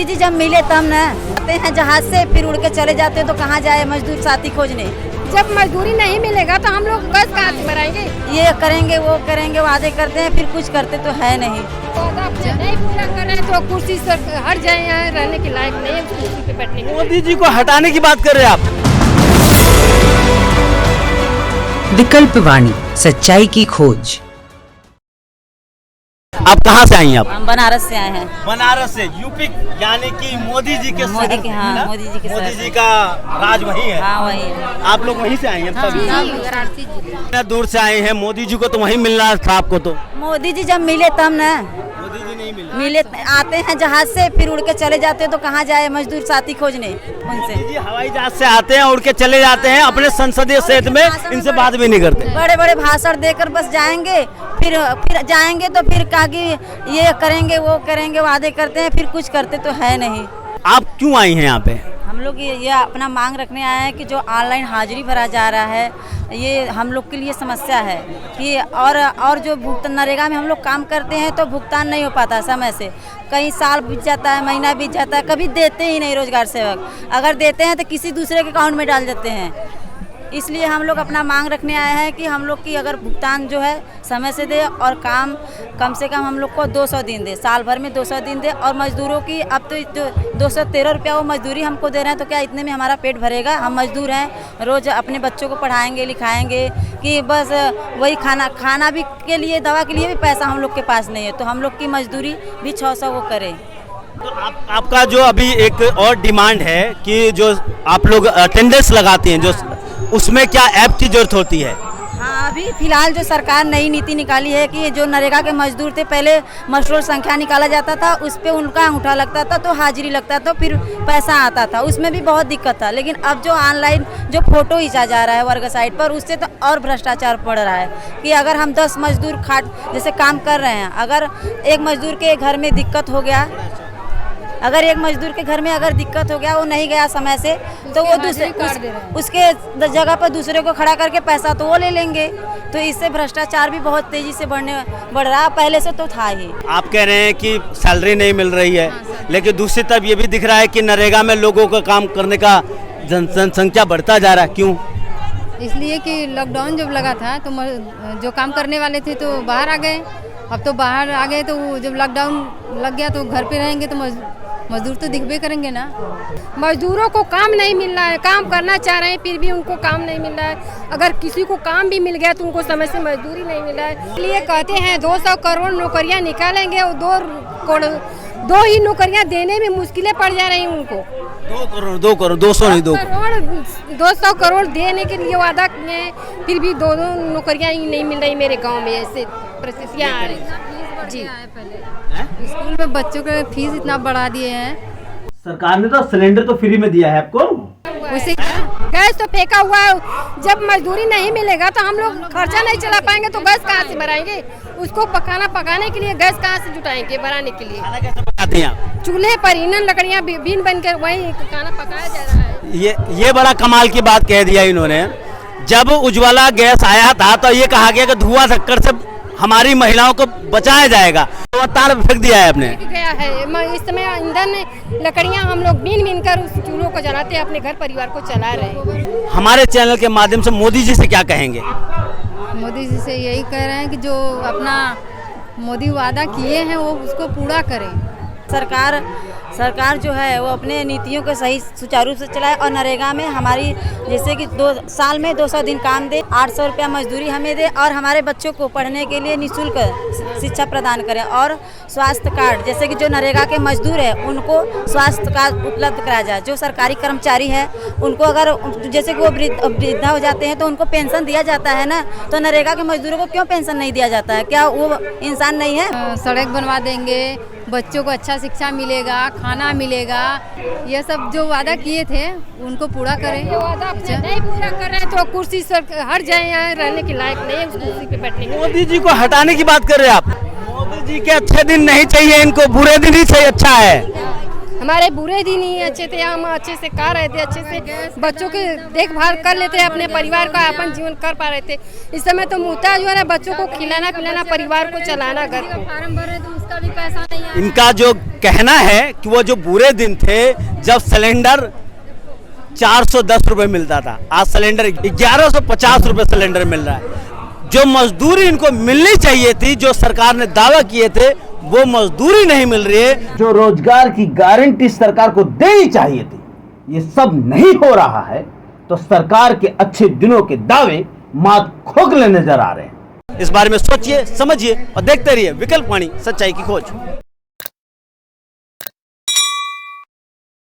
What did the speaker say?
मोदी जी जब मिले तब न आते हैं जहाज से, फिर उड़ के चले जाते हैं तो कहाँ जाए मजदूर साथी खोजने। जब मजदूरी नहीं मिलेगा तो हम लोग बस कहाँ से भराएंगे। ये करेंगे वो करेंगे, वादे करते हैं फिर कुछ करते तो है नहीं। नहीं पूरा कर रहे हैं तो कुर्सी से हट जाए, यहाँ रहने के लायक नहीं है कुर्सी पे बैठने के। मोदी जी को हटाने की बात कर रहे हैं आप। विकल्प वाणी, सच्चाई की खोज। आप कहाँ से आई हैं आप? हम बनारस से आए हैं। बनारस से, यूपी, यानी कि मोदी जी के मोदी शहर के, से, हाँ, है ना? मोदी जी के मोदी शहर जी का राज वही है। हाँ वही है। आप लोग वहीं से आए हैं सभी? वाराणसी जिले। इतना दूर से आए हैं, मोदी जी को तो वहीं मिलना था आपको तो। मोदी जी जब मिले तब न मोदी जी नहीं मिले, आते हैं जहाज से, फिर उड़ के चले जाते हैं तो कहाँ जाए मजदूर साथी खोजने उनसे। मोदी जी हवाई जहाज से आते हैं, उड़ के चले जाते हैं अपने संसदीय क्षेत्र में, इनसे बात भी नहीं करते। बड़े बड़े भाषण देकर बस जाएंगे, फिर जाएंगे तो फिर कागी ये करेंगे वो करेंगे, वादे करते हैं फिर कुछ करते तो है नहीं। आप क्यों आई हैं यहाँ पे? हम लोग ये अपना मांग रखने आए हैं कि जो ऑनलाइन हाजिरी भरा जा रहा है, ये हम लोग के लिए समस्या है कि और जो भुगतान नरेगा में हम लोग काम करते हैं तो भुगतान नहीं हो पाता समय से। कई साल बीत जाता है, महीना बीत जाता है, कभी देते ही नहीं रोजगार सेवक। अगर देते हैं तो किसी दूसरे के अकाउंट में डाल देते हैं। इसलिए हम लोग अपना मांग रखने आए हैं कि हम लोग की अगर भुगतान जो है समय से दे और काम कम से कम हम लोग को 200 दिन दे, साल भर में 200 दिन दे। और मजदूरों की अब तो जो 213 रुपया वो मजदूरी हमको दे रहे हैं, तो क्या इतने में हमारा पेट भरेगा? हम मजदूर हैं, रोज़ अपने बच्चों को पढ़ाएंगे लिखाएंगे कि बस वही खाना भी के लिए, दवा के लिए भी पैसा हम लोग के पास नहीं है, तो हम लोग की मजदूरी भी 600 वो करें। तो आपका जो अभी एक और डिमांड है कि जो आप लोग अटेंडेंस लगाते हैं, जो उसमें क्या ऐप की जरूरत होती है? हाँ, अभी फिलहाल जो सरकार नई नीति निकाली है कि जो नरेगा के मजदूर थे, पहले मस्टरोल संख्या निकाला जाता था, उस पर उनका अंगूठा लगता था तो हाजिरी लगता था, फिर पैसा आता था, उसमें भी बहुत दिक्कत था। लेकिन अब जो ऑनलाइन जो फोटो खींचा जा रहा है वर्ग साइट पर, उससे तो और भ्रष्टाचार बढ़ रहा है कि अगर हम 10 मजदूर जैसे काम कर रहे हैं, अगर एक मजदूर के घर में दिक्कत हो गया, अगर एक मजदूर के घर में अगर दिक्कत हो गया, वो नहीं गया समय से, तो वो दूसरे उसके जगह पर दूसरे को खड़ा करके पैसा तो वो ले लेंगे। तो इससे भ्रष्टाचार भी बहुत तेजी से बढ़ रहा है, पहले से तो था ही। आप कह रहे हैं कि सैलरी नहीं मिल रही है, लेकिन दूसरी तरफ ये भी दिख रहा है कि नरेगा में लोगों का काम करने का जनसंख्या बढ़ता जा रहा है। क्यों? इसलिए कि लॉकडाउन जब लगा था तो जो काम करने वाले थे तो बाहर आ गए। अब तो बाहर आ गए तो जब लॉकडाउन लग गया तो घर पे रहेंगे तो मजदूर तो दिखबे करेंगे ना। मजदूरों को काम नहीं मिल रहा है, काम करना चाह रहे हैं फिर भी उनको काम नहीं मिल रहा है। अगर किसी को काम भी मिल गया तो उनको समय से मजदूरी नहीं मिल रहा है। इसलिए कहते हैं 200 करोड़ नौकरियां निकालेंगे और 2 ही नौकरियां देने में मुश्किलें पड़ जा रही हैं उनको। 2 करोड़ 200 नहीं, 200 करोड़ देने के लिए वादा किए, फिर भी 2 नौकरियां ही नहीं मिल रही मेरे गाँव में। ऐसे परिस्थितियाँ आ रही जी। स्कूल में बच्चों के फीस इतना बढ़ा दिए हैं। सरकार ने तो सिलेंडर तो फ्री में दिया है आपको। उसे गैस तो फेंका हुआ है। जब मजदूरी नहीं मिलेगा तो हम लोग खर्चा नहीं चला पाएंगे तो गैस कहाँ से भराएंगे? उसको पकाने के लिए गैस कहाँ से जुटाएंगे बनाने के लिए? खाना कैसे पकाते हैं आप? चूल्हे पर ईंधन लकड़ियाँ बीन बन कर वही खाना पकाया जा रहा है। ये बड़ा कमाल की बात कह दिया इन्होंने। जब उज्ज्वला गैस आया था तो ये कहा गया कि धुआं धक्कर से हमारी महिलाओं को बचाया जाएगा, तो तार फेंक दिया है आपने। गया है। इस समय ईंधन लकड़ियां हम लोग बीन कर उस चूल्हों को जलाते हैं, अपने घर परिवार को चला रहे हैं। हमारे चैनल के माध्यम से मोदी जी से क्या कहेंगे? मोदी जी से यही कह रहे हैं कि जो अपना मोदी वादा किए हैं वो उसको पूरा करें। सरकार जो है वो अपने नीतियों को सही सुचारू रूप से चलाए और नरेगा में हमारी जैसे कि 2 साल में 200 दिन काम दे, 800 रुपया मजदूरी हमें दे और हमारे बच्चों को पढ़ने के लिए निःशुल्क शिक्षा प्रदान करें। और स्वास्थ्य कार्ड, जैसे कि जो नरेगा के मजदूर है उनको स्वास्थ्य कार्ड उपलब्ध कराया जाए। जो सरकारी कर्मचारी है उनको अगर जैसे कि वो वृद्धा हो जाते हैं तो उनको पेंशन दिया जाता है ना, तो नरेगा के मजदूरों को क्यों पेंशन नहीं दिया जाता है? क्या वो इंसान नहीं है? सड़क बनवा देंगे, बच्चों को अच्छा शिक्षा मिलेगा, खाना मिलेगा, ये सब जो वादा किए थे उनको पूरा करें। ये वादा नहीं पूरा कर रहे हैं तो कुर्सी से हट जाए, यहाँ रहने के लायक नहीं है कुर्सी पे बैठने के। मोदी जी को हटाने की बात कर रहे हैं आप? मोदी जी के अच्छे दिन नहीं चाहिए इनको, बुरे दिन ही चाहिए। अच्छा है हमारे बुरे दिन ही अच्छे थे, हम अच्छे से खा रहे थे, अच्छे से बच्चों की देखभाल कर लेते, अपने परिवार का अपन जीवन कर पा रहे थे। इस समय तो मुहताज जो है ना, बच्चों को खिलाना पिलाना, परिवार को चलाना, घर को। फार्म भरे तो उसका भी पैसा नहीं आया। इनका जो कहना है कि वो जो बुरे दिन थे जब सिलेंडर 410 रुपए मिलता था, आज सिलेंडर 1150 रुपए सिलेंडर मिल रहा है। जो मजदूरी इनको मिलनी चाहिए थी, जो सरकार ने दावा किए थे, वो मजदूरी नहीं मिल रही है। जो रोजगार की गारंटी सरकार को देनी चाहिए थी, ये सब नहीं हो रहा है, तो सरकार के अच्छे दिनों के दावे मात खोखले नजर आ रहे हैं। इस बारे में सोचिए, समझिए और देखते रहिए विकल्प वाणी, सच्चाई की खोज।